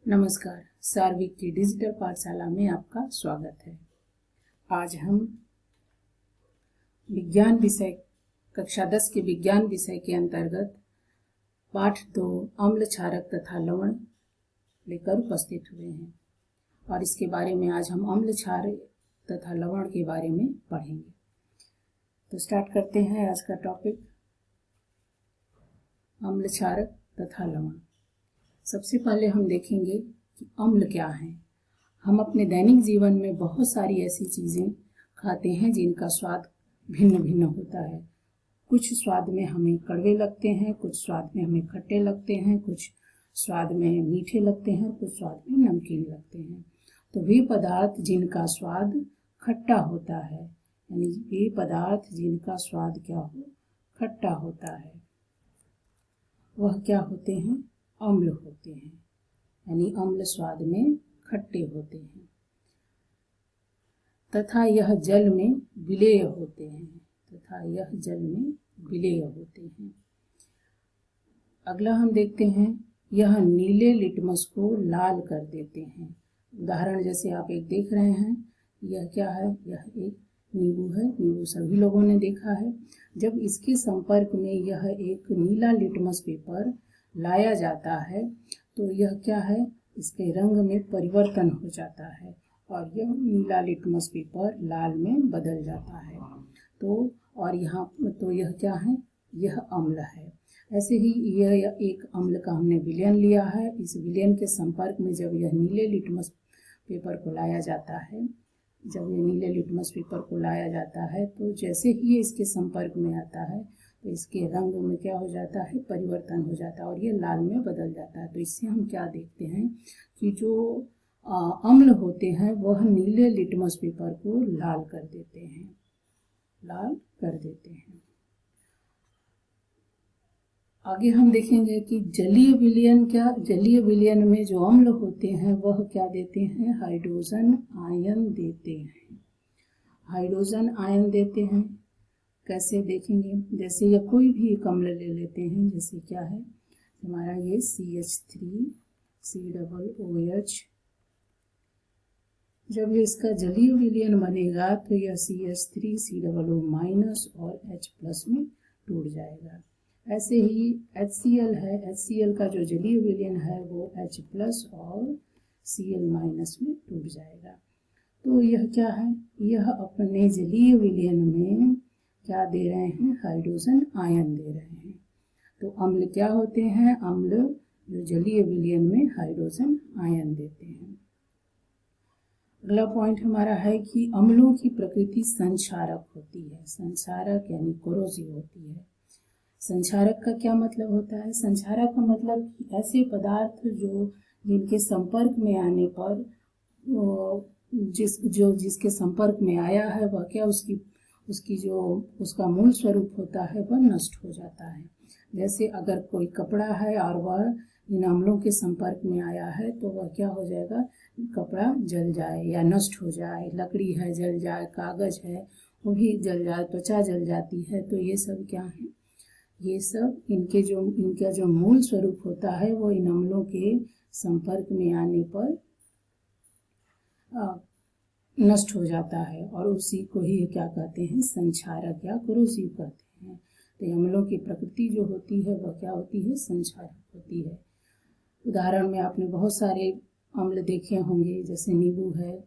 नमस्कार। सार्विक की डिजिटल पाठशाला में आपका स्वागत है। आज हम विज्ञान विषय कक्षा 10 के विज्ञान विषय के अंतर्गत पाठ 2 अम्ल क्षारक तथा लवण लेकर उपस्थित हुए हैं और इसके बारे में आज हम अम्ल क्षार तथा लवण के बारे में पढ़ेंगे। तो स्टार्ट करते हैं आज का टॉपिक, अम्ल क्षारक तथा लवण। सबसे पहले हम देखेंगे कि अम्ल क्या है। हम अपने दैनिक जीवन में बहुत सारी ऐसी चीज़ें खाते हैं जिनका स्वाद भिन्न भिन्न होता है। कुछ स्वाद में हमें कड़वे लगते हैं, कुछ स्वाद में हमें खट्टे लगते हैं, कुछ स्वाद में मीठे लगते हैं, कुछ स्वाद में नमकीन लगते हैं। तो वे पदार्थ जिनका स्वाद खट्टा होता है, यानी वे पदार्थ जिनका स्वाद क्या हो, खट्टा होता है, वह क्या होते हैं, अम्ल होते हैं। यानी अम्ल स्वाद में खट्टे होते हैं तथा यह जल में विलेय होते हैं। अगला हम देखते हैं, यह नीले लिटमस को लाल कर देते हैं। उदाहरण जैसे आप एक देख रहे हैं, यह क्या है, यह एक नींबू है। नींबू सभी लोगों ने देखा है। जब इसके संपर्क में यह एक नीला लिटमस पेपर लाया जाता है तो यह क्या है, इसके रंग में परिवर्तन हो जाता है और यह नीला लिटमस पेपर लाल में बदल जाता है। तो यह क्या है, यह अम्ल है। ऐसे ही यह एक अम्ल का हमने विलयन लिया है। इस विलयन के संपर्क में जब यह नीले लिटमस पेपर को लाया जाता है, तो जैसे ही ये इसके संपर्क में आता है तो इसके रंग में क्या हो जाता है, परिवर्तन हो जाता है और ये लाल में बदल जाता है। तो इससे हम क्या देखते हैं कि जो अम्ल होते हैं वह नीले लिटमस पेपर को लाल कर देते हैं। आगे हम देखेंगे कि जलीय विलयन में जो अम्ल होते हैं वह क्या देते हैं, हाइड्रोजन आयन देते हैं। कैसे देखेंगे, जैसे यह कोई भी एक अम्ल ले लेते हैं, जैसे क्या है हमारा ये CH3COOH। जब ये इसका जलीय विलयन बनेगा तो यह CH3COO- और H+ में टूट जाएगा। ऐसे ही HCl है, HCl का जो जलीय विलयन है वो H+ और Cl- में टूट जाएगा। तो यह क्या है, यह अपने जलीय विलयन में क्या दे रहे हैं, हाइड्रोजन आयन दे रहे हैं। तो अम्ल क्या होते हैं, अम्ल जो जलीय विलयन में हाइड्रोजन आयन देते हैं। अगला पॉइंट हमारा है कि अम्लों की प्रकृति संक्षारक होती है। संक्षारक यानी कोरोसिव होती है। संक्षारक का क्या मतलब होता है, संक्षारक का मतलब कि ऐसे पदार्थ जिनके संपर्क में आने पर जिसके संपर्क में आया है वह क्या उसका मूल स्वरूप होता है वह नष्ट हो जाता है। जैसे अगर कोई कपड़ा है और वह इन अम्लों के संपर्क में आया है तो वह क्या हो जाएगा, कपड़ा जल जाए या नष्ट हो जाए। लकड़ी है जल जाए, कागज है वो भी जल जाए, त्वचा जल जाती है। तो ये सब क्या है, ये सब इनका जो मूल स्वरूप होता है वो इन अम्लों के संपर्क में आने पर नष्ट हो जाता है और उसी को ही क्या कहते हैं, संक्षारक या कोरोसिव कहते हैं। तो अम्लों की प्रकृति जो होती है वह क्या होती है, संक्षारक होती है। उदाहरण में आपने बहुत सारे अम्ल देखे होंगे, जैसे नींबू है,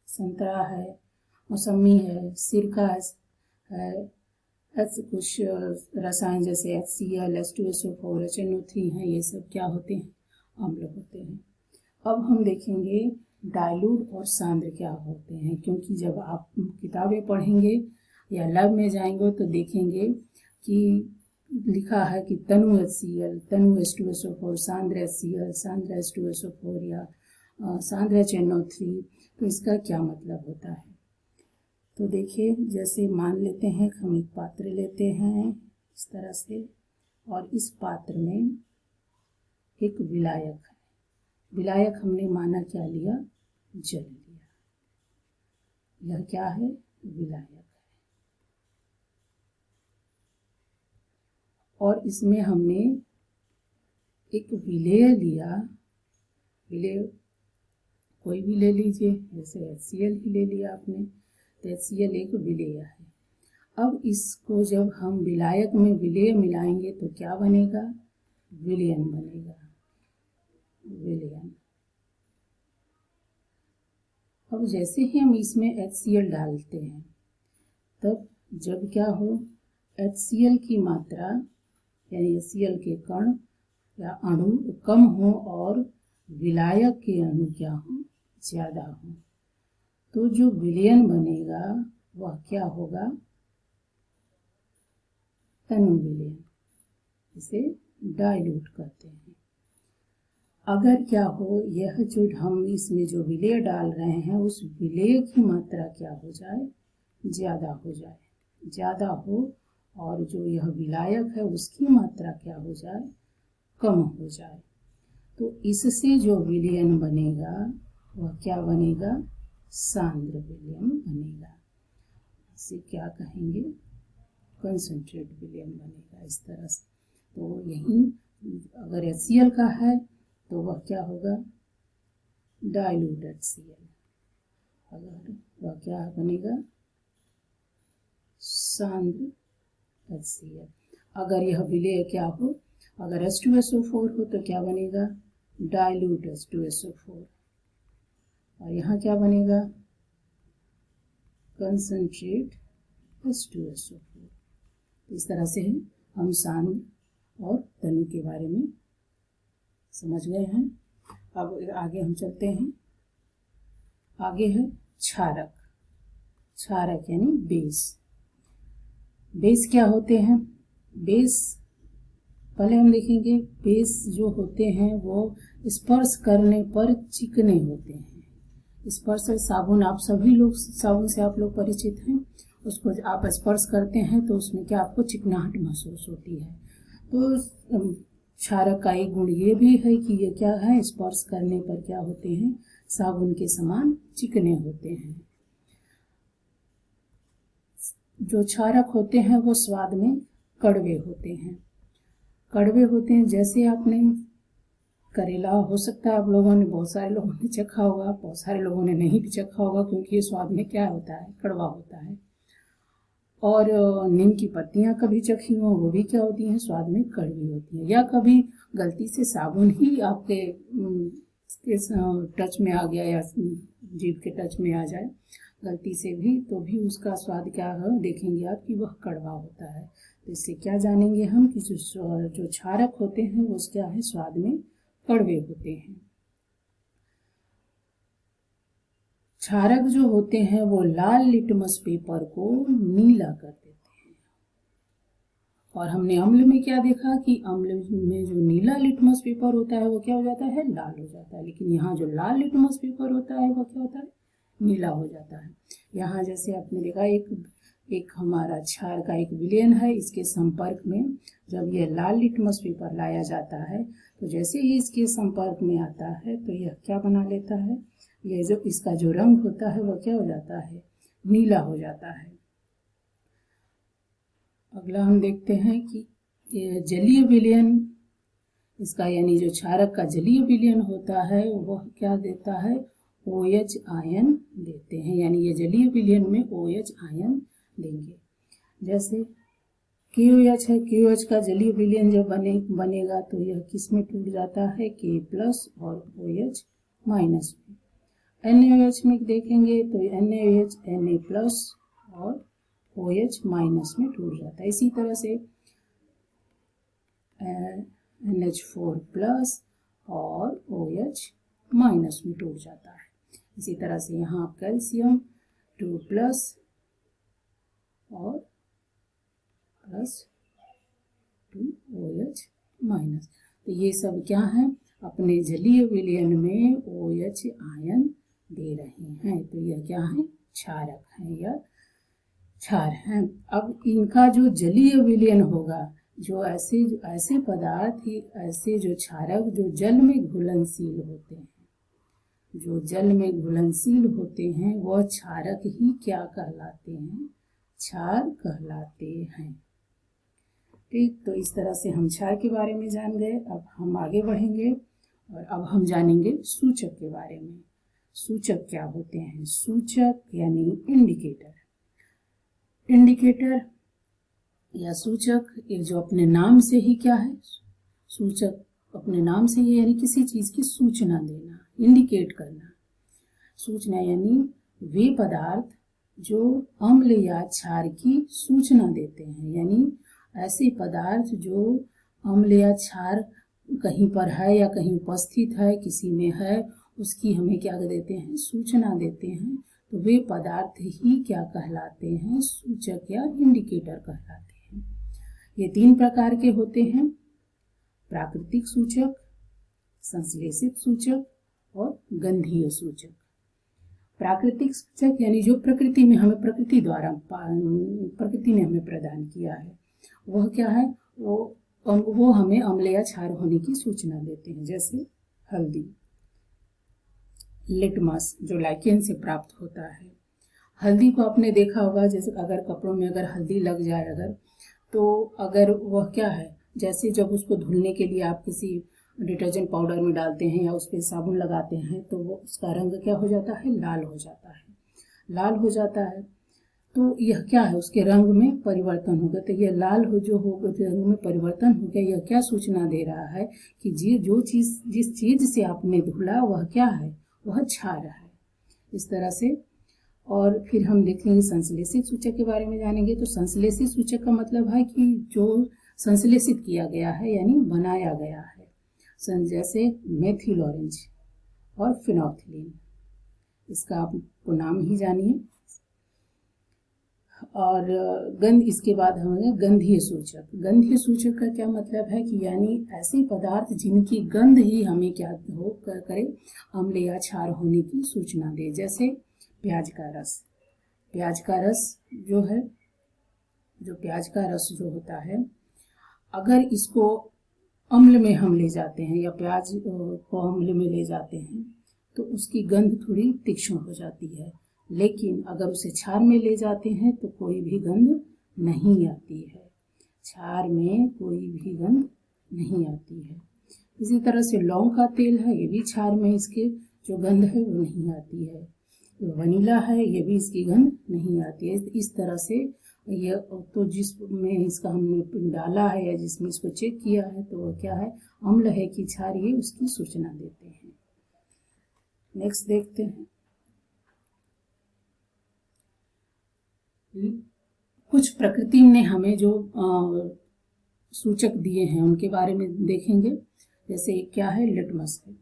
संतरा है, मौसमी है, सिरका है, कुछ रसायन जैसे HCl, H2SO4, HNO3 हैं, ये सब क्या होते हैं, अम्ल होते हैं। अब हम देखेंगे डाइल्यूट और सांद्र क्या होते हैं, क्योंकि जब आप किताबें पढ़ेंगे या लैब में जाएंगे तो देखेंगे कि लिखा है कि तनु HCl, तनु H2SO4, सांद्र HCl, सांद्र H2SO4 या सांद्र HNO3। तो इसका क्या मतलब होता है, तो देखिए जैसे मान लेते हैं हम एक पात्र लेते हैं इस तरह से और इस पात्र में एक विलायक है। विलायक हमने माना क्या लिया, जल लिया। यह क्या है, विलायक है। और इसमें हमने एक विलेय लिया विलेय कोई भी ले लीजिए, जैसे HCl ही ले लिया आपने, तो HCl एक विलेय है। अब इसको जब हम विलायक में विलेय मिलाएंगे तो क्या बनेगा? विलयन बनेगा, विलयन। अब जैसे ही हम इसमें HCl डालते हैं, तब जब क्या हो, HCl की मात्रा यानी HCl के कण या अणु कम हो और विलायक के अणु क्या हो, ज़्यादा हो, तो जो विलयन बनेगा वह क्या होगा? तनु विलयन, इसे डाइल्यूट कहते हैं। अगर क्या हो, यह जो हम इसमें जो विलेय डाल रहे हैं उस विलेय की मात्रा क्या हो जाए? ज़्यादा हो जाए, ज़्यादा हो, और जो यह विलायक है उसकी मात्रा क्या हो जाए? कम हो जाए, तो इससे जो विलयन बनेगा वह क्या बनेगा? सांद्र विलयन बनेगा। इसे क्या कहेंगे? कंसंट्रेट विलयन बनेगा, इस तरह से। तो यही अगर HCl का है तो वह क्या होगा? Dilute HCl। अगर वह क्या बनेगा? सांद्र HCl। अगर यह विलेय क्या हो, अगर H2SO4 हो तो क्या बनेगा? Dilute H2SO4। और यहाँ क्या बनेगा? Concentrate H2SO4। इस तरह से हम सांद्र और तनु के बारे में समझ गए हैं। अब आगे हम चलते हैं। आगे है क्षारक। क्षारक यानी बेस। बेस क्या होते हैं? बेस पहले हम देखेंगे। बेस जो होते हैं वो स्पर्श करने पर चिकने होते हैं। स्पर्श साबुन, आप सभी लोग साबुन से आप लोग परिचित हैं। उसको आप स्पर्श करते हैं तो उसमें क्या आपको चिकनाहट महसूस होती है। तो क्षारक का एक गुण ये भी है कि ये क्या है, स्पर्श करने पर क्या होते हैं? साबुन के समान चिकने होते हैं। जो क्षारक होते हैं वो स्वाद में कड़वे होते हैं। कड़वे होते हैं, जैसे आपने करेला, हो सकता है आप लोगों ने, बहुत सारे लोगों ने चखा होगा, बहुत सारे लोगों ने नहीं भी चखा होगा, क्योंकि ये स्वाद में क्या होता है? कड़वा होता है। और नीम की पत्तियां कभी चखी हो, वो भी क्या होती हैं? स्वाद में कड़वी होती हैं। या कभी गलती से साबुन ही आपके टच में आ गया या जीभ के टच में आ जाए गलती से भी, तो भी उसका स्वाद क्या है, देखेंगे आप कि वह कड़वा होता है। तो इससे क्या जानेंगे हम कि जो क्षारक होते हैं वो क्या है? स्वाद में कड़वे होते हैं। क्षारक जो होते हैं वो लाल लिटमस पेपर को नीला कर देते हैं। और हमने अम्ल में क्या देखा कि अम्ल में जो नीला लिटमस पेपर होता है वो क्या हो जाता है? लाल हो जाता है। लेकिन यहाँ जो लाल लिटमस पेपर होता है वो क्या होता है? नीला हो जाता है। यहाँ जैसे आपने देखा एक हमारा क्षार का एक विलयन है, इसके संपर्क में जब यह लाल लिटमस पेपर लाया जाता है तो जैसे ही इसके संपर्क में आता है तो यह क्या बना लेता है? यह जो इसका जो रंग होता है वह क्या हो जाता है? नीला हो जाता है। अगला हम देखते हैं कि जलीय विलयन, इसका यानी जो क्षारक का जलीय विलयन होता है वह क्या देता है? OH आयन देते हैं, यानी ये जलीय विलयन में OH आयन देंगे। जैसे KOH है, KOH का जलीय विलयन जब बनेगा तो यह किस में टूट जाता है? K+ और OH- में। NaOH में देखेंगे तो NaOH Na+ और OH- में टूट जाता है। इसी तरह से NH4+ और OH- में टूट जाता है। इसी तरह से यहाँ कैल्शियम 2+ और +2OH-। तो ये सब क्या है? अपने जलीय विलयन में OH आयन दे रहे हैं। तो यह क्या है? क्षारक है या क्षार हैं। अब इनका जो जलीय विलयन होगा, जो ऐसे पदार्थ ही, ऐसे जो क्षारक जो जल में घुलनशील होते हैं, जो जल में घुलनशील होते हैं वह क्षारक ही क्या कहलाते हैं? क्षार कहलाते हैं। ठीक, तो इस तरह से हम क्षार के बारे में जान गए। अब हम आगे बढ़ेंगे और अब हम जानेंगे सूचक के बारे में। सूचक क्या होते हैं? सूचक यानी इंडिकेटर। इंडिकेटर या सूचक, ये जो अपने नाम से ही क्या है, सूचक अपने नाम से ही यानी किसी चीज की सूचना देना, इंडिकेट करना। सूचना यानी वे पदार्थ जो अम्ल या क्षार की सूचना देते हैं, यानी ऐसे पदार्थ जो अम्ल या क्षार कहीं पर है या कहीं उपस्थित है, किसी में है, उसकी हमें क्या देते हैं? सूचना देते हैं। तो वे पदार्थ ही क्या कहलाते हैं? सूचक या इंडिकेटर कहलाते हैं। ये 3 प्रकार के होते हैं: प्राकृतिक सूचक, संश्लेषित सूचक और गंधीय सूचक। प्राकृतिक सूचक यानी जो प्रकृति में हमें प्रकृति ने हमें प्रदान किया है, वह क्या है? वो हमें अम्ल या क्षार होने की सूचना देते हैं। जैसे हल्दी, लिटमस जो लाइकेन से प्राप्त होता है। हल्दी को आपने देखा होगा, जैसे अगर कपड़ों में अगर हल्दी लग जाए अगर, तो अगर वह क्या है, जैसे जब उसको धुलने के लिए आप किसी डिटर्जेंट पाउडर में डालते हैं या उस पर साबुन लगाते हैं, तो वो उसका रंग क्या हो जाता है? लाल हो जाता है। लाल हो जाता है तो यह क्या है? उसके रंग में परिवर्तन हो गया। तो यह लाल हो जो हो गया, रंग में परिवर्तन हो गया, यह क्या सूचना दे रहा है कि जिस चीज से आपने धुला वह क्या है? वह क्षार है। इस तरह से। और फिर हम देखेंगे संश्लेषित सूचक के बारे में जानेंगे। तो संश्लेषित सूचक का मतलब है कि जो संश्लेषित किया गया है यानी बनाया गया है। जैसे मेथिल ऑरेंज और फिनोल्फथालीन, इसका आपको नाम ही जानिए। और इसके बाद हमें गंधीय सूचक। गंधीय सूचक का क्या मतलब है कि यानी ऐसे पदार्थ जिनकी गंध ही हमें क्या हो करे? अम्ल या क्षार होने की सूचना दे। जैसे प्याज का रस। प्याज का रस जो है, जो प्याज का रस जो होता है, अगर इसको अम्ल में हम ले जाते हैं या प्याज को अम्ल में ले जाते हैं तो उसकी गंध थोड़ी तीक्ष्ण हो जाती है। लेकिन अगर उसे क्षार में ले जाते हैं तो कोई भी गंध नहीं आती है। क्षार में कोई भी गंध नहीं आती है। इसी तरह से लौंग का तेल है, ये भी क्षार में इसके जो गंध है वो नहीं आती है। वनीला है, ये भी इसकी गंध नहीं आती है। इस तरह से ये तो जिसमें इसका हमने डाला है या जिसमें इसको चेक किया है तो वह क्या है? अम्ल है कि क्षार, ये उसकी सूचना देते हैं। नेक्स्ट देखते हैं। कुछ प्रकृति ने हमें जो सूचक दिए हैं उनके बारे में देखेंगे। जैसे क्या है? लिटमस है।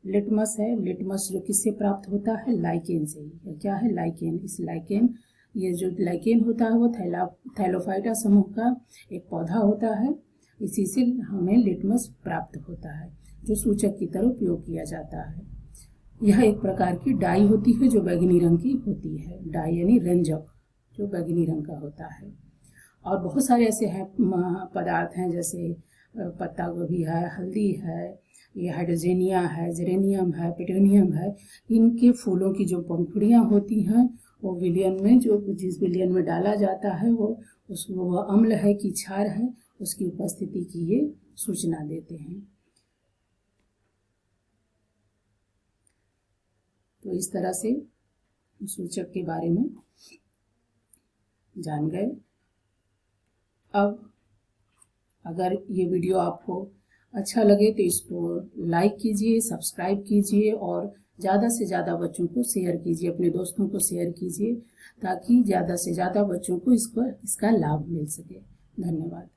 लिटमस है। लिटमस जो किससे प्राप्त होता है? लाइकेन से ही। क्या है? लाइकेन। इस लाइकेन, ये जो लाइकेन होता है वो थैलोफाइटा समूह का एक पौधा होता है। इसी से हमें लिटमस प्राप्त होता है जो सूचक की तरह उपयोग किया जाता है। यह एक प्रकार की डाई होती है जो बैंगनी रंग की होती है। डाई यानी रंजक जो बैंगनी रंग का होता है। और बहुत सारे ऐसे हैं पदार्थ हैं, जैसे पत्ता गोभी है, हल्दी है, ये हाइड्रोजेनिया है, जेरेनियम है, पेटोनियम है। इनके फूलों की जो पंखुड़ियाँ होती हैं वो विलयन में, जो जिस विलयन में डाला जाता है वो उसको वह अम्ल है कि क्षार है, उसकी उपस्थिति की ये सूचना देते हैं। तो इस तरह से सूचक के बारे में जान गए। अब अगर ये वीडियो आपको अच्छा लगे तो इसको लाइक कीजिए, सब्सक्राइब कीजिए और ज़्यादा से ज़्यादा बच्चों को शेयर कीजिए, अपने दोस्तों को शेयर कीजिए ताकि ज़्यादा से ज़्यादा बच्चों को इसका लाभ मिल सके। धन्यवाद।